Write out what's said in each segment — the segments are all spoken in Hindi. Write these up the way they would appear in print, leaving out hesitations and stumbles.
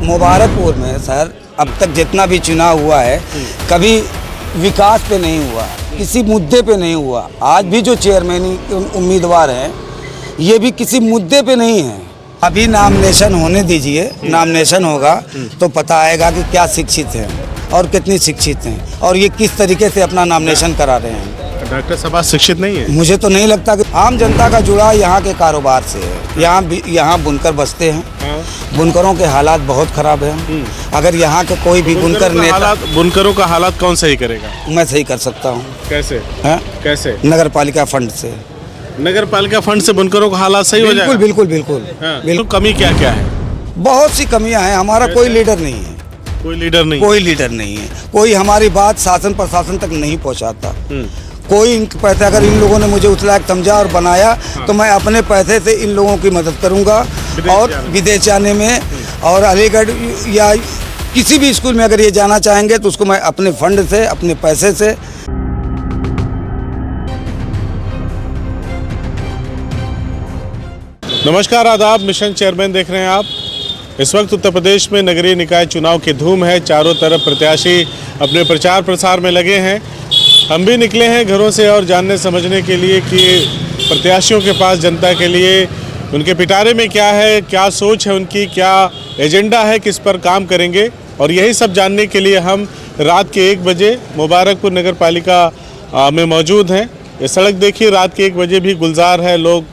मुबारकपुर में सर अब तक जितना भी चुनाव हुआ है कभी विकास पे नहीं हुआ, किसी मुद्दे पे नहीं हुआ। आज भी जो चेयरमैन उम्मीदवार हैं ये भी किसी मुद्दे पे नहीं है। अभी नामिनेशन होने दीजिए, नामिनेशन होगा तो पता आएगा कि क्या शिक्षित हैं और कितनी शिक्षित हैं और ये किस तरीके से अपना नामिनेशन करा रहे हैं। डॉक्टर साहब शिक्षित नहीं है? मुझे तो नहीं लगता कि आम जनता का जुड़ा यहाँ के कारोबार से है। यहाँ बुनकर बसते हैं, बुनकरों के हालात बहुत ख़राब हैं। अगर यहाँ के कोई भी बुनकर नेता, बुनकरों का हालात कौन सही करेगा? मैं सही कर सकता हूँ। कैसे? कैसे? नगर पालिका फंड से। नगर पालिका फंड से बुनकरों का हालात सही हो जाएगा? बिल्कुल बिल्कुल। बिल्कुल। कमी क्या क्या है? बहुत सी कमियाँ हैं। हमारा कोई लीडर नहीं है। कोई लीडर नहीं? कोई लीडर नहीं है। कोई हमारी बात शासन प्रशासन तक नहीं पहुँचाता। कोई इनके पैसे, अगर इन लोगों ने मुझे उस लायक समझा और बनाया तो मैं अपने पैसे से इन लोगों की मदद करूंगा और विदेश जाने में और अलीगढ़ या किसी भी स्कूल में अगर ये जाना चाहेंगे तो उसको मैं अपने फंड से, अपने पैसे से। नमस्कार, आदाब। मिशन चेयरमैन देख रहे हैं आप। इस वक्त उत्तर प्रदेश में नगरीय निकाय चुनाव की धूम है। चारों तरफ प्रत्याशी अपने प्रचार प्रसार में लगे हैं। हम भी निकले हैं घरों से और जानने समझने के लिए कि प्रत्याशियों के पास जनता के लिए उनके पिटारे में क्या है, क्या सोच है उनकी, क्या एजेंडा है, किस पर काम करेंगे। और यही सब जानने के लिए हम रात के 1 बजे मुबारकपुर नगर पालिका में मौजूद हैं। ये सड़क देखिए, रात के 1 बजे भी गुलजार है। लोग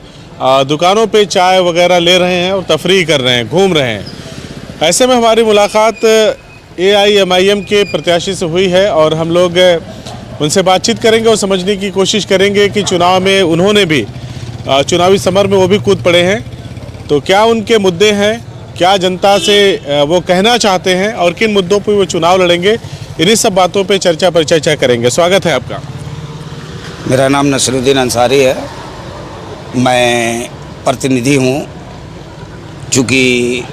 दुकानों पे चाय वगैरह ले रहे हैं और तफरीह कर रहे हैं, घूम रहे हैं। ऐसे में हमारी मुलाकात AIMIM के प्रत्याशी से हुई है और हम लोग उनसे बातचीत करेंगे और समझने की कोशिश करेंगे कि चुनाव में उन्होंने भी चुनावी समर में वो भी कूद पड़े हैं, तो क्या उनके मुद्दे हैं, क्या जनता से वो कहना चाहते हैं और किन मुद्दों पर वो चुनाव लड़ेंगे। इन्हीं सब बातों पे चर्चा करेंगे। स्वागत है आपका। मेरा नाम नसरुद्दीन अंसारी है। मैं प्रतिनिधि हूँ। चूँकि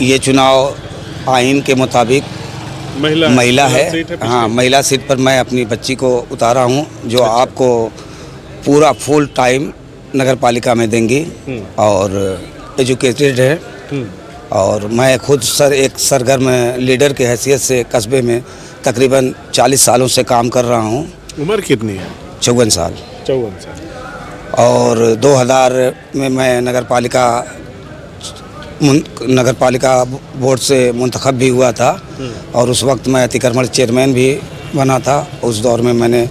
ये चुनाव आइन के मुताबिक महिला है। हाँ, महिला सीट पर मैं अपनी बच्ची को उतारा हूँ जो आपको पूरा फुल टाइम नगर पालिका में देंगी और एजुकेटेड है। और मैं खुद एक सरगर्म लीडर के हैसियत से कस्बे में तकरीबन 40 सालों से काम कर रहा हूँ। उम्र कितनी है? 54 साल। 54 साल। और 2000 में मैं नगर पालिका बोर्ड से मुंतखब भी हुआ था और उस वक्त मैं अतिक्रमण चेयरमैन भी बना था। उस दौर में मैंने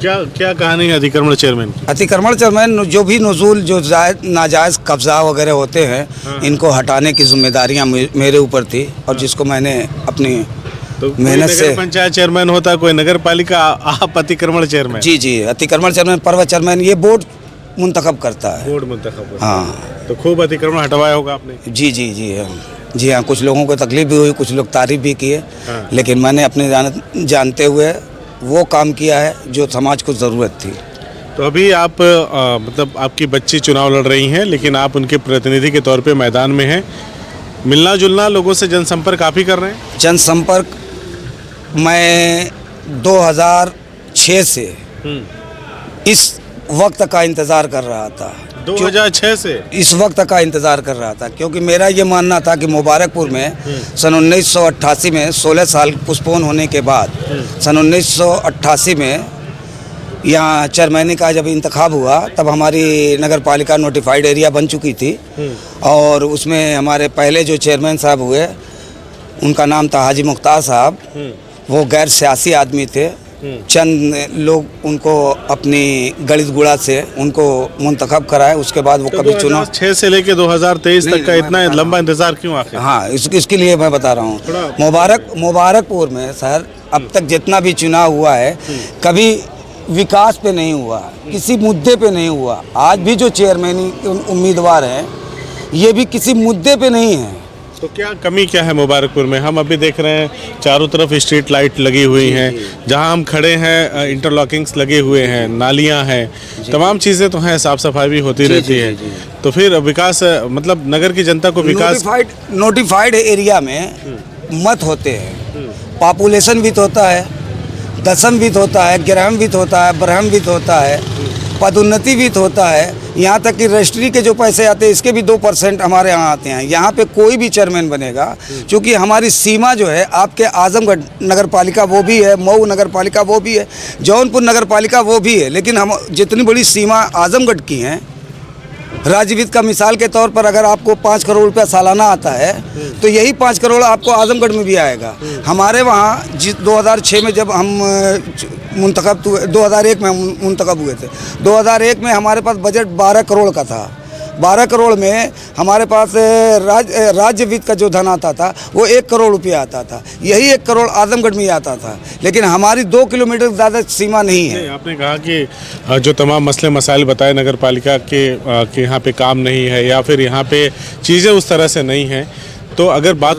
क्या कहानी है अतिक्रमण चेयरमैन की? अतिक्रमण चेयरमैन जो भी नजूल जो नाजायज़ कब्जा वगैरह होते हैं इनको हटाने की जिम्मेदारियां मेरे ऊपर थी और जिसको मैंने अपनी मेहनत से। पंचायत चेयरमैन होता, कोई नगर पालिका, आप अतिक्रमण चेयरमैन? जी, अतिक्रमण चेयरमैन, पर्व चेयरमैन, ये बोर्ड मुंतखब करता है। बोर्ड मुंतखब। हाँ, तो खूब अतिक्रमण हटवाया होगा आपने? जी हाँ। कुछ लोगों को तकलीफ भी हुई, कुछ लोग तारीफ भी किए। लेकिन मैंने अपने जानते हुए वो काम किया है जो समाज को ज़रूरत थी। तो अभी आप मतलब आपकी बच्ची चुनाव लड़ रही हैं लेकिन आप उनके प्रतिनिधि के तौर पे मैदान में हैं। मिलना जुलना, लोगों से जनसंपर्क आप ही कर रहे हैं? जनसंपर्क मैं 2006 से इस वक्त का इंतज़ार कर रहा था। 2006 से इस वक्त का इंतज़ार कर रहा था क्योंकि मेरा ये मानना था कि मुबारकपुर में सन 1988 में 16 साल पोस्टपोन होने के बाद सन 1988 में यहाँ चेयरमैनी का जब इंतखाब हुआ तब हमारी नगर पालिका नोटिफाइड एरिया बन चुकी थी और उसमें हमारे पहले जो चेयरमैन साहब हुए उनका नाम था हाजी मुख्तार साहब। वो गैर सियासी आदमी थे। चंद लोग उनको अपनी गलित गुड़ा से उनको मुंतखब कराए। उसके बाद वो कभी चुनाव 2006 से लेके 2023 तक का इतना लंबा इंतजार क्यों आखिर? हाँ, इसके लिए मैं बता रहा हूँ। मुबारकपुर में सर अब तक जितना भी चुनाव हुआ है कभी विकास पे नहीं हुआ, किसी मुद्दे पे नहीं हुआ। आज भी जो चेयरमैन उम्मीदवार हैं ये भी किसी मुद्दे पे नहीं है। तो क्या कमी क्या है मुबारकपुर में? हम अभी देख रहे हैं चारों तरफ स्ट्रीट लाइट लगी हुई हैं, जहां हम खड़े हैं इंटरलॉकिंग्स लगे हुए हैं, नालियां हैं, तमाम चीज़ें तो हैं, साफ सफाई भी होती रहती है। तो फिर विकास मतलब नगर की जनता को विकास नोटिफाइड एरिया में मत होते हैं, पॉपुलेशन वित्त होता है, दशम वित्त होता है, ग्राम वित्त होता है, ब्रह्म वित्त होता है पदोन्नति भी तो होता है, यहाँ तक कि रजिस्ट्री के जो पैसे आते हैं इसके भी 2% हमारे यहाँ आते हैं। यहाँ पे कोई भी चेयरमैन बनेगा, क्योंकि हमारी सीमा जो है आपके आजमगढ़ नगर पालिका वो भी है, मऊ नगर पालिका वो भी है, जौनपुर नगर पालिका वो भी है, लेकिन हम जितनी बड़ी सीमा आजमगढ़ की हैं, राज्यवित्त का मिसाल के तौर पर अगर आपको 5 करोड़ रुपया सालाना आता है तो यही 5 करोड़ आपको आजमगढ़ में भी आएगा। हमारे वहाँ 2006 में जब हम मुंतखब 2001 में मुंतखब हुए थे, 2001 में हमारे पास बजट 12 करोड़ का था। 12 करोड़ में हमारे पास राज्य वित्त का जो धन आता था वो 1 करोड़ रुपया आता था। यही 1 करोड़ आजमगढ़ में ही आता था, लेकिन हमारी 2 किलोमीटर ज़्यादा सीमा नहीं है। आपने कहा कि जो तमाम मसले मसाइल बताए नगर पालिका के कि यहाँ पे काम नहीं है या फिर यहाँ पे चीज़ें उस तरह से नहीं हैं, तो अगर बात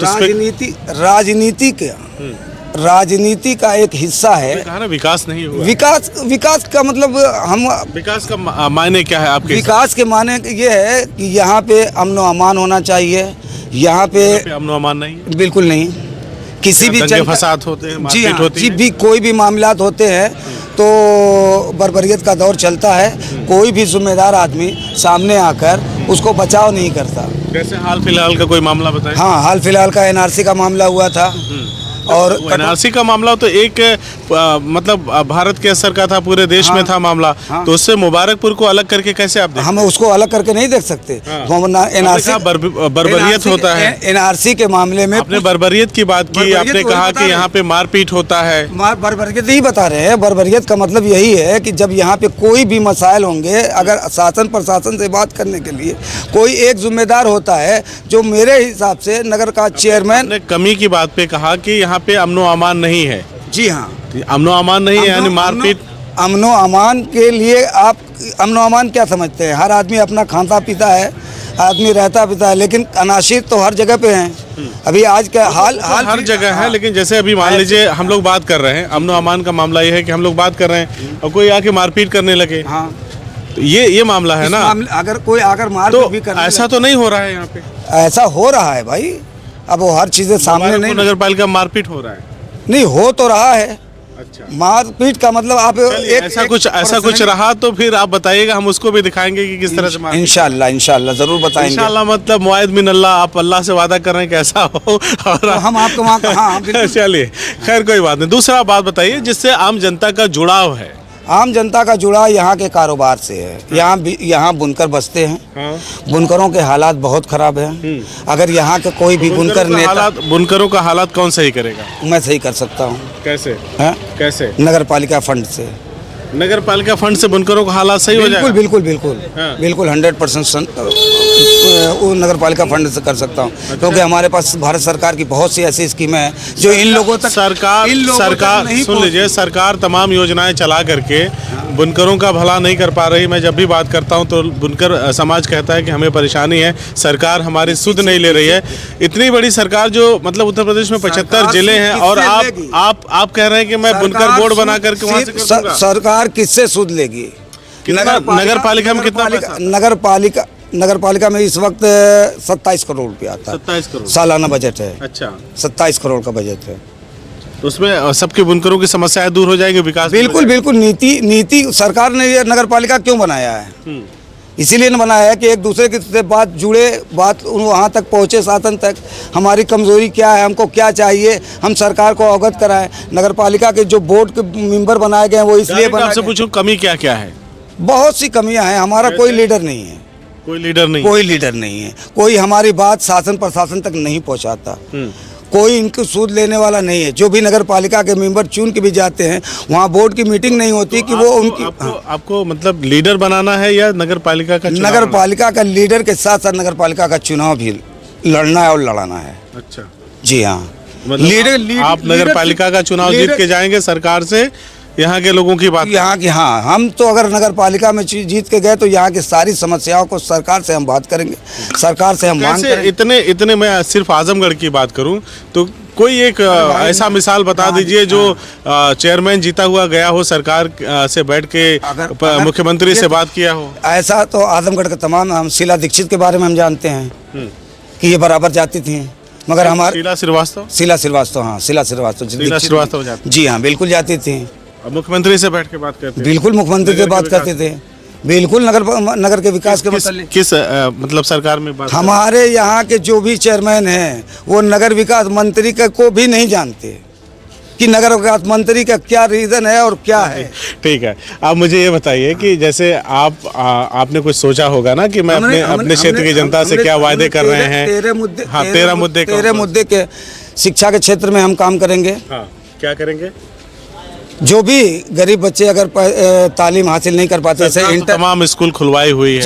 राजनीति का एक हिस्सा है। कहा ना विकास नहीं हुआ। विकास का मतलब हम विकास का मायने क्या है आपके? विकास के मायने ये है कि यहाँ पे अमन व अमान होना चाहिए। यहाँ पे अमन व अमान नहीं, बिल्कुल नहीं। किसी भी फसाद होते हैं, जी हाँ, जी भी कोई भी मामलात होते हैं तो बर्बरियत का दौर चलता है। कोई भी जिम्मेदार आदमी सामने आकर उसको बचाव नहीं करता। जैसे हाल फिलहाल का कोई मामला बताएं। हाँ, हाल फिलहाल का NRC का मामला हुआ था। और NRC का मामला तो एक मतलब भारत के असर का था, पूरे देश में था मामला। तो उससे मुबारकपुर को अलग करके कैसे आप हम उसको अलग करके नहीं देख सकते। NRC बर्बरियत होता है। NRC के मामले में आपने बर्बरियत की बात की, आपने कहा कि यहाँ पे मारपीट होता है। बर्बरियत ही बता रहे हैं। बर्बरियत का मतलब यही है कि जब यहाँ पे कोई भी मसाइल होंगे, अगर शासन प्रशासन से बात करने के लिए कोई एक जिम्मेदार होता है, जो मेरे हिसाब से नगर का चेयरमैन ने कमी की बात पे कहा कि यहाँ पे अमनो अमान नहीं है। जी हाँ, अमनो अमान नहीं है, यानी मारपीट। अमनो अमान के लिए आप अमनो अमान क्या समझते हैं? हर आदमी अपना खाता पीता है, आदमी रहता पीता है, लेकिन अनाशिर तो हर जगह पे हैं। अभी आज का हाल हर जगह है, लेकिन जैसे अभी मान लीजिए हम लोग बात कर रहे हैं, अमनो अमान का मामला ये है कि हम लोग बात कर रहे हैं और कोई आके मारपीट करने लगे। हाँ, तो ये मामला है ना। अगर कोई आकर मारपीट भी करने ऐसा तो नहीं हो रहा है यहाँ पे। ऐसा हो रहा है भाई, अब वो हर चीजें सामने नहीं। नगर पालिका मारपीट हो रहा है? नहीं, हो तो रहा है। अच्छा, मारपीट का मतलब आप ऐसा कुछ रहा तो फिर आप बताइएगा, हम उसको भी दिखाएंगे कि किस तरह से। इंशाल्लाह जरूर बताएंगे। इंशाल्लाह मतलब मुआयद मिन अल्लाह, आप अल्लाह से वादा कर रहे हैं कि ऐसा हो और तो हम आपको वहाँ का। हाँ, चलिए, खैर कोई बात नहीं। दूसरा बात बताइए जिससे आम जनता का जुड़ाव है। आम जनता का जुड़ाव यहाँ के कारोबार से है। यहाँ बुनकर बसते हैं। बुनकरों के हालात बहुत खराब हैं। अगर यहाँ का कोई भी बुनकर नेता, बुनकरों का हालात कौन सही करेगा? मैं सही कर सकता हूँ। कैसे? कैसे? नगर पालिका फंड से। नगर पालिका फंड से बुनकरों का हालात सही हो जाएगा? बिल्कुल 100% वो नगर पालिका फंड से कर सकता हूँ। अच्छा। क्योंकि हमारे पास भारत सरकार की बहुत सी ऐसी स्कीमें हैं जो इन लोगों तक सरकार सुन लीजिए, सरकार तमाम योजनाएं चला करके बुनकरों का भला नहीं कर पा रही। मैं जब भी बात करता हूं तो बुनकर समाज कहता है कि हमें परेशानी है, सरकार हमारी सुध नहीं ले रही है। इतनी बड़ी सरकार जो मतलब उत्तर प्रदेश में 75 जिले हैं और आप कह रहे हैं कि मैं बुनकर बोर्ड बना करके वहाँ से कर दूंगा। सरकार किससे सुध लेगी? नगर पालिका में कितना? नगर पालिका में इस वक्त 27 करोड़ रुपया आता है। 27 करोड़ सालाना बजट है। अच्छा, 27 करोड़ का बजट है। तो उसमें सबके बुनकरों की समस्याएं दूर हो जाएगी, विकास। बिल्कुल नीति सरकार ने ये नगर पालिका क्यों बनाया है? इसीलिए ने बनाया है कि एक दूसरे के से बात जुड़े, बात वहाँ तक पहुँचे, शासन तक। हमारी कमजोरी क्या है, हमको क्या चाहिए, हम सरकार को अवगत कराएं। नगर पालिका के जो बोर्ड के मेंबर बनाए गए हैं वो इसलिए बनाए। आपसे पूछूं, कमी क्या क्या है? बहुत सी कमियां हैं। हमारा कोई लीडर नहीं है। कोई लीडर नहीं है। कोई हमारी बात शासन प्रशासन तक नहीं पहुंचाता। कोई इनको सूद लेने वाला नहीं है। जो भी नगर पालिका के मेंबर चुन के भी जाते हैं, वहाँ बोर्ड की मीटिंग नहीं होती कि वो उनकी आपको मतलब लीडर बनाना है या नगर पालिका का? नगर पालिका का लीडर के साथ साथ नगर पालिका का चुनाव भी लड़ना है और लड़ाना है। अच्छा, जी हाँ। मतलब आप नगर पालिका का चुनाव जीत के जाएंगे सरकार से, यहाँ के लोगों की बात? यहाँ की, हाँ, हम तो अगर नगर पालिका में जीत के गए तो यहाँ की सारी समस्याओं को सरकार से हम बात करेंगे, सरकार से हम मांग करेंगे। इतने मैं सिर्फ आजमगढ़ की बात करूँ तो कोई एक ऐसा मिसाल बता दीजिए जो चेयरमैन जीता हुआ गया हो, सरकार से बैठ के मुख्यमंत्री से बात किया हो। ऐसा तो आजमगढ़ का तमाम, हम शीला दीक्षित के बारे में हम जानते हैं कि ये बराबर जाती थी, मगर हमारे शीला श्रीवास्तव जी हाँ, बिल्कुल जाती थी। मुख्यमंत्री से बैठ के बात करते थे? बिल्कुल मुख्यमंत्री से बात करते थे। बिल्कुल नगर के विकास के मतलब किस मतलब सरकार में बात हमारे यहाँ के जो भी चेयरमैन हैं वो नगर विकास मंत्री को भी नहीं जानते कि नगर विकास मंत्री का क्या रीज़न है और क्या है। ठीक है, आप मुझे ये बताइए कि जैसे आपने कुछ सोचा होगा ना कि मैं अपने क्षेत्र की जनता से क्या वायदे कर रहे हैं। 13 मुद्दे के शिक्षा के क्षेत्र में हम काम करेंगे। हाँ, क्या करेंगे? जो भी गरीब बच्चे अगर तालीम हासिल नहीं कर पाते, जैसे तो तमाम स्कूल खुलवाई हुई है।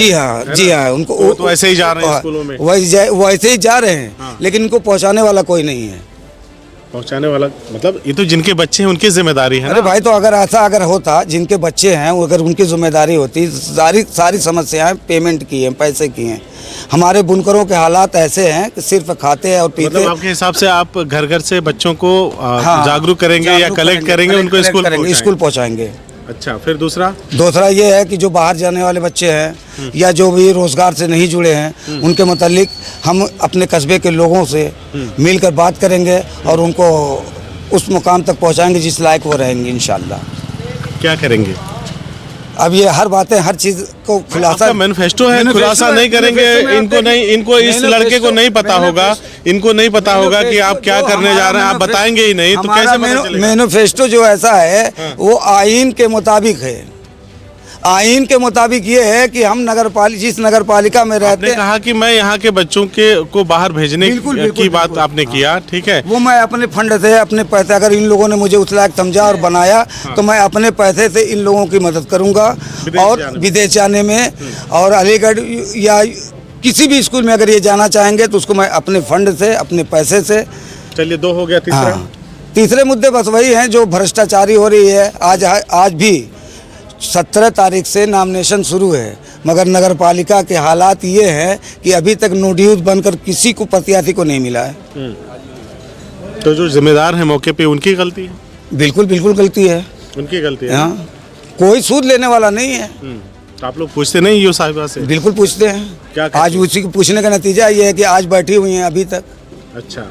जी हाँ उनको तो ऐसे ही जा रहे हैं स्कूलों में, वैसे ही जा रहे हैं। हाँ। लेकिन इनको पहुंचाने वाला कोई नहीं है। पहुंचाने वाला मतलब ये तो जिनके बच्चे हैं उनकी जिम्मेदारी है। अरे भाई, तो अगर ऐसा अगर होता, जिनके बच्चे हैं अगर उनकी जिम्मेदारी होती, सारी समस्याएं पेमेंट की हैं, पैसे की हैं। हमारे बुनकरों के हालात ऐसे हैं कि सिर्फ खाते हैं और पीते। मतलब आपके हिसाब से आप घर घर से बच्चों को जागरूक करेंगे या कलेक्ट करेंगे, उनको स्कूल पहुँचाएंगे। अच्छा, फिर दूसरा ये है कि जो बाहर जाने वाले बच्चे हैं या जो भी रोजगार से नहीं जुड़े हैं, उनके मुतालिक हम अपने कस्बे के लोगों से मिलकर बात करेंगे और उनको उस मुकाम तक पहुंचाएंगे जिस लायक वो रहेंगे इंशाल्लाह। क्या करेंगे? अब ये हर बातें, हर चीज को खुलासा मैनिफेस्टो है, खुलासा नहीं करेंगे। इनको इस लड़के को नहीं पता होगा, इनको नहीं पता होगा कि आप क्या करने जा रहे हैं, आप बताएंगे ही नहीं तो कैसे पता चलेगा? मैनिफेस्टो जो ऐसा है वो आईन के मुताबिक है। आईन के मुताबिक ये है कि हम जिस नगर पालिका में रहते हैं। कहा कि मैं यहाँ के बच्चों को बाहर भेजने की बात आपने किया, ठीक है। वो मैं अपने फंड से, अपने पैसे, अगर इन लोगों ने मुझे उस लायक समझा और बनाया तो मैं अपने पैसे से इन लोगों की मदद करूँगा और विदेश जाने में, और अलीगढ़ या किसी भी स्कूल में अगर ये जाना चाहेंगे तो उसको मैं अपने फंड से, अपने पैसे से। चलिए, 2 हो गया। तीसरे मुद्दे बस वही हैं जो भ्रष्टाचारी हो रही है। आज भी 17 तारीख से नॉमिनेशन शुरू है, मगर नगर पालिका के हालात ये हैं कि अभी तक नोड्यूज बनकर किसी को प्रत्याशी को नहीं मिला है। तो जो जिम्मेदार हैं मौके पे, उनकी गलती है? बिल्कुल गलती है, उनकी गलती है। हाँ, कोई सूद लेने वाला नहीं है। तो आप लोग पूछते नहीं यो साहिबा से? बिल्कुल पूछते हैं। क्या आज उसी को पूछने का नतीजा ये है कि आज बैठी हुई हैं अभी तक। अच्छा,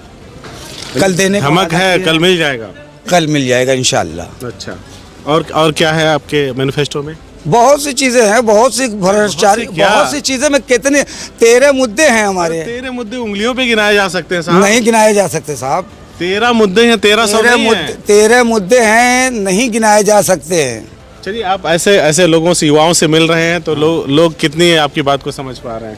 कल देने धमक है, कल मिल जाएगा? कल मिल जाएगा इंशाल्लाह। अच्छा, और क्या है आपके मैनिफेस्टो में? बहुत सी चीजें हैं, बहुत सी भ्रष्टाचारी, बहुत सी चीजें में कितने 13 मुद्दे हैं हमारे। 13 मुद्दे उंगलियों पे गिनाए जा सकते हैं साहब? नहीं गिनाए जा सकते साहब। 13 मुद्दे हैं, 13 मुद्दे हैं, नहीं गिनाए जा सकते हैं। चलिए, आप ऐसे लोगों से, युवाओं से मिल रहे हैं तो लोग कितनी आपकी बात को समझ पा रहे हैं?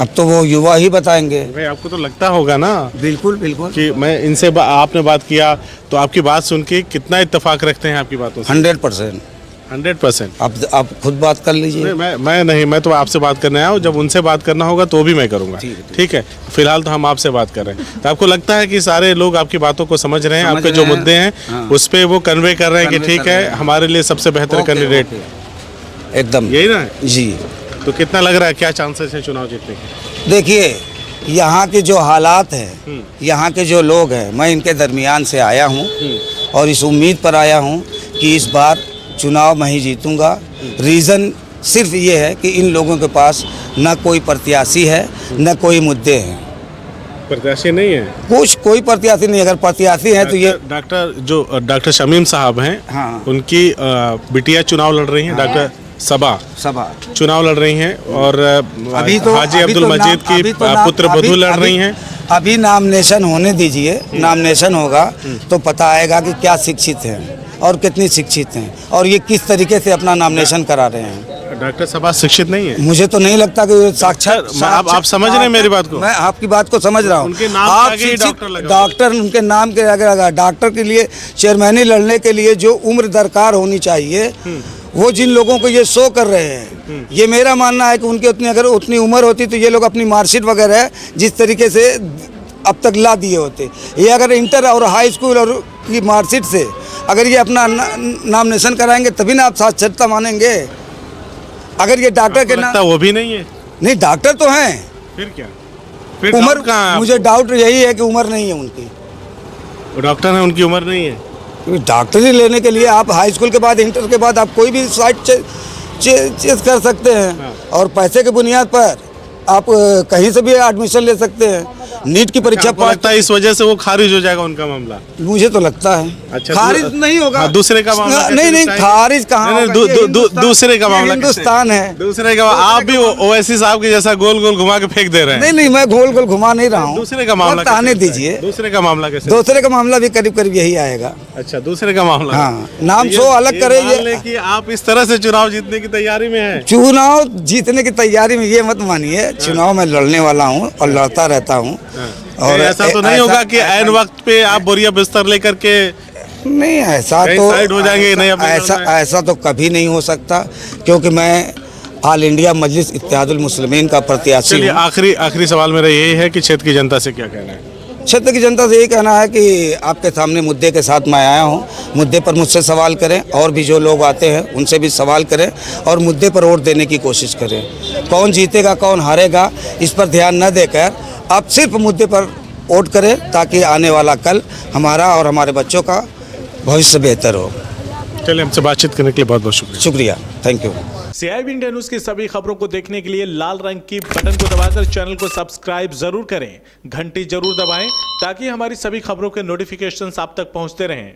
अब तो वो युवा ही बताएंगे। भाई, आपको तो लगता होगा ना। बिल्कुल कि मैं इनसे आपने बात किया तो आपकी बात सुन के कितना इत्तेफाक रखते हैं आपकी बातों से? 100%। आप खुद बात कर लीजिए। मैं तो आपसे बात करने आया हूँ। जब उनसे बात करना होगा तो भी मैं करूँगा, ठीक है। फिलहाल तो हम आपसे बात कर रहे हैं। तो आपको लगता है कि सारे लोग आपकी बातों को समझ रहे हैं, आपके जो मुद्दे हैं उस पर वो कन्वे कर रहे हैं कि ठीक है, हमारे लिए सबसे बेहतर कैंडिडेट एकदम यही ना जी। तो कितना लग रहा है, क्या चांसेस है चुनाव जीतने के? देखिए, यहाँ के जो हालात हैं, यहाँ के जो लोग हैं, मैं इनके दरमियान से आया हूँ और इस उम्मीद पर आया हूँ कि इस बार चुनाव मैं ही जीतूँगा। रीज़न सिर्फ ये है कि इन लोगों के पास न कोई प्रत्याशी है, न कोई मुद्दे हैं। प्रत्याशी नहीं है? कोई प्रत्याशी नहीं। अगर प्रत्याशी है तो ये डॉक्टर शमीम साहब हैं। हाँ, उनकी बिटिया चुनाव लड़ रही हैं। डॉक्टर सबा चुनाव लड़ रही हैं और हाजी अब्दुल मजीद की पुत्र वधू लड़ रही हैं। अभी नामिनेशन होने दीजिए, नामिनेशन होगा तो पता आएगा कि क्या शिक्षित हैं और कितनी शिक्षित हैं और ये किस तरीके से अपना नामिनेशन करा रहे हैं। डॉक्टर सबा शिक्षित नहीं है? मुझे तो नहीं लगता कि साक्षात। आप समझ रहे हैं मेरी बात को? मैं आपकी बात को समझ रहा हूँ। उनके नाम के आगे डॉक्टर उनके नाम के आगे लगा। डॉक्टर के लिए, चेयरमैनी लड़ने के लिए जो उम्र दरकार होनी चाहिए, वो जिन लोगों को ये शो कर रहे हैं, ये मेरा मानना है कि उनकी उतनी उम्र होती तो ये लोग अपनी मार्कशीट वगैरह जिस तरीके से अब तक ला दिए होते। ये अगर इंटर और हाई स्कूल और की मार्कशीट से अगर ये अपना नामिनेशन कराएंगे तभी ना आप साक्षरता मानेंगे। अगर ये डॉक्टर के नाम, वो भी नहीं है। नहीं, डॉक्टर तो हैं। फिर क्या? फिर उम्र का मुझे डाउट यही है कि उम्र नहीं है उनकी। डॉक्टर है, उनकी उम्र नहीं है। डॉक्टरी लेने के लिए आप हाई स्कूल के बाद, इंटर के बाद आप कोई भी साइट चेक कर सकते हैं। और पैसे के बुनियाद पर आप कहीं से भी एडमिशन ले सकते हैं। नीट की परीक्षा आपको लगता है इस वजह से वो खारिज हो जाएगा उनका मामला? मुझे तो लगता है अच्छा, खारिज नहीं होगा। हाँ, दूसरे का मामला कैसे नहीं निपटाएंगे? खारिज कहाँ नहीं, होगा? ये दूसरे का ये मामला हिंदुस्तान है। दूसरे का आप भी ओवैसी साहब के जैसा गोल गोल घुमा के फेंक दे रहे हैं। नहीं नहीं, मैं गोल गोल घुमा नहीं रहा हूँ। दूसरे का मामला वक्त आने कैसे दीजिए। निपटाएंगे? दूसरे का मामला कैसे? दूसरे का मामला भी करीब करीब यही आएगा। अच्छा, दूसरे का मामला। हाँ, नाम ये- सो अलग करे मान ये। लें कि आप इस तरह से चुनाव जीतने की तैयारी में हैं। चुनाव जीतने की तैयारी में ये मत मानिए, चुनाव में लड़ने वाला हूँ और लड़ता रहता हूँ। और ऐसा तो नहीं होगा कि ऐन वक्त पे आप बोरिया बिस्तर लेकर के नहीं, ऐसा कहीं तो साइड हो जाएंगे, नहीं अपने ऐसा दल में? ऐसा तो कभी नहीं हो सकता, क्योंकि मैं ऑल इंडिया मजलिस इत्तेहादुल मुस्लिमीन का प्रत्याशी चलिए, हूँ। आखिरी सवाल मेरा यही है कि क्षेत्र की जनता से क्या कहना है? क्षेत्र की जनता से यही कहना है कि आपके सामने मुद्दे के साथ मैं आया हूँ। मुद्दे पर मुझसे सवाल करें, और भी जो लोग आते हैं उनसे भी सवाल करें, और मुद्दे पर वोट देने की कोशिश करें। कौन जीतेगा कौन हारेगा इस पर ध्यान न देकर आप सिर्फ मुद्दे पर वोट करें, ताकि आने वाला कल हमारा और हमारे बच्चों का भविष्य बेहतर हो। चलिए, हमसे बातचीत करने के लिए बहुत बहुत शुक्रिया। शुक्रिया, thank you. CIB India news की सभी खबरों को देखने के लिए लाल रंग की बटन को दबाकर चैनल को सब्सक्राइब जरूर करें, घंटी जरूर दबाएं ताकि हमारी सभी खबरों के नोटिफिकेशंस आप तक पहुंचते रहें।